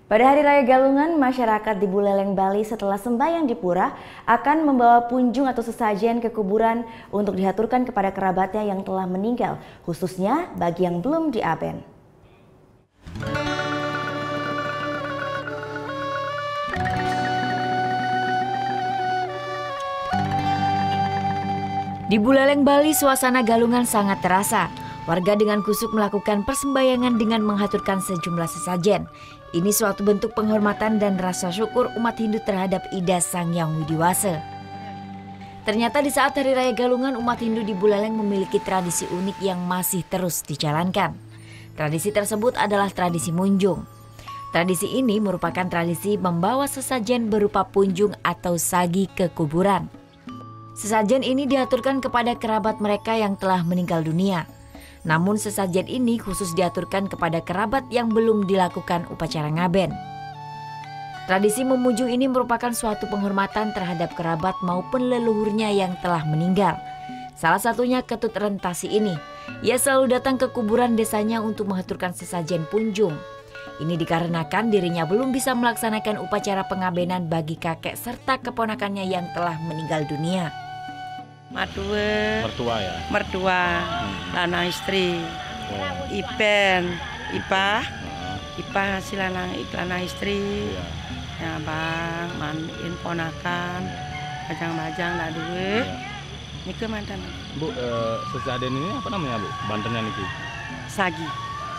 Pada Hari Raya Galungan, masyarakat di Buleleng, Bali setelah sembahyang di pura akan membawa punjung atau sesajen ke kuburan untuk dihaturkan kepada kerabatnya yang telah meninggal, khususnya bagi yang belum diaben. Di Buleleng, Bali, suasana Galungan sangat terasa. Warga dengan kusuk melakukan persembahyangan dengan menghaturkan sejumlah sesajen. Ini suatu bentuk penghormatan dan rasa syukur umat Hindu terhadap Ida Sang Hyang Widiwasa. Ternyata di saat Hari Raya Galungan, umat Hindu di Buleleng memiliki tradisi unik yang masih terus dijalankan. Tradisi tersebut adalah tradisi munjung. Tradisi ini merupakan tradisi membawa sesajen berupa punjung atau sagi ke kuburan. Sesajen ini diaturkan kepada kerabat mereka yang telah meninggal dunia. Namun sesajen ini khusus diaturkan kepada kerabat yang belum dilakukan upacara ngaben. Tradisi memunjung ini merupakan suatu penghormatan terhadap kerabat maupun leluhurnya yang telah meninggal. Salah satunya Ketut Rentasi ini. Ia selalu datang ke kuburan desanya untuk mengaturkan sesajen punjung. Ini dikarenakan dirinya belum bisa melaksanakan upacara pengabenan bagi kakek serta keponakannya yang telah meninggal dunia. Mertua ya? Mertua, lana istri, ipah hasil lana istri, ya bang, mandiin ponakan, bajang-bajang lah duwe, ini ke mantan. Bu, sesajen ini apa namanya bu? Bantennya niki? Sagi.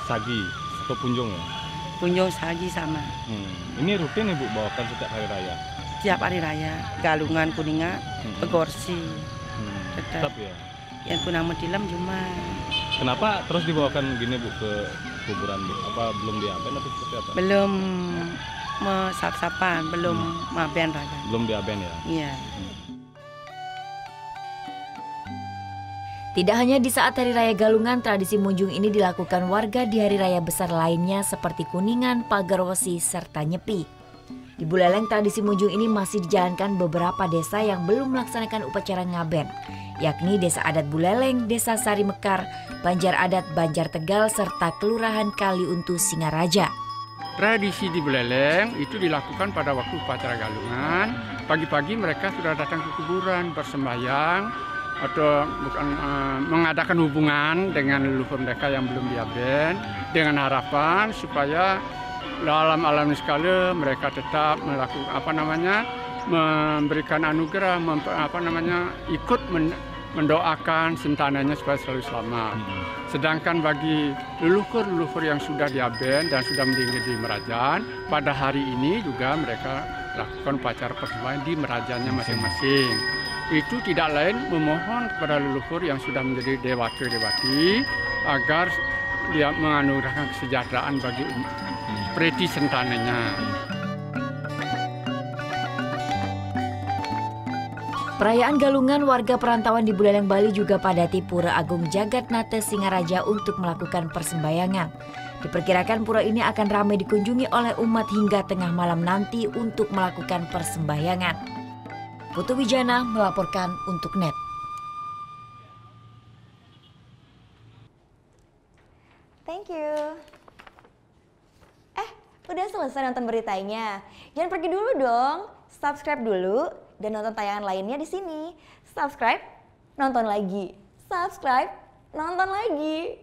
Sagi atau punjung ya? Punjung sagi sama. Ini rutin ibu bawakan setiap hari raya? Tiap hari raya, Galungan, Kuningan, Pegorsi. Tetap ya? Yang kunang metilam cuma. Kenapa terus dibawakan gini bu ke kuburan bu? Apa belum diaben atau seperti apa? Belum sap-sapan, belum maben raya. Belum diaben ya? Iya. Tidak hanya di saat Hari Raya Galungan, tradisi munjung ini dilakukan warga di hari raya besar lainnya seperti Kuningan, Pagarwesi, serta Nyepi. Di Buleleng, tradisi munjung ini masih dijalankan beberapa desa yang belum melaksanakan upacara ngaben, yakni Desa Adat Buleleng, Desa Sari Mekar, Banjar Adat Banjar Tegal, serta Kelurahan Kaliuntu Singaraja. Tradisi di Buleleng itu dilakukan pada waktu upacara Galungan. Pagi-pagi mereka sudah datang ke kuburan bersembahyang atau mengadakan hubungan dengan leluhur mereka yang belum diaben dengan harapan supaya dalam alam sekala mereka tetap melakukan memberikan anugerah, ikut mendoakan sentananya supaya selalu selamat. Sedangkan bagi leluhur-leluhur yang sudah diaben dan sudah meninggal di Merajan, pada hari ini juga mereka lakukan upacara persembahyang di Merajannya masing-masing. Itu tidak lain memohon kepada leluhur yang sudah menjadi dewata-dewati agar dia menganugerahkan kesejahteraan bagi preti sentananya. Perayaan Galungan, warga perantauan di Buleleng, Bali juga padati Pura Agung Jagatnata Singaraja untuk melakukan persembahyangan. Diperkirakan pura ini akan ramai dikunjungi oleh umat hingga tengah malam nanti untuk melakukan persembahyangan. Putu Wijana melaporkan untuk NET. Thank you. Udah selesai nonton beritanya? Jangan pergi dulu dong. Subscribe dulu dan nonton tayangan lainnya di sini. Subscribe, nonton lagi. Subscribe, nonton lagi.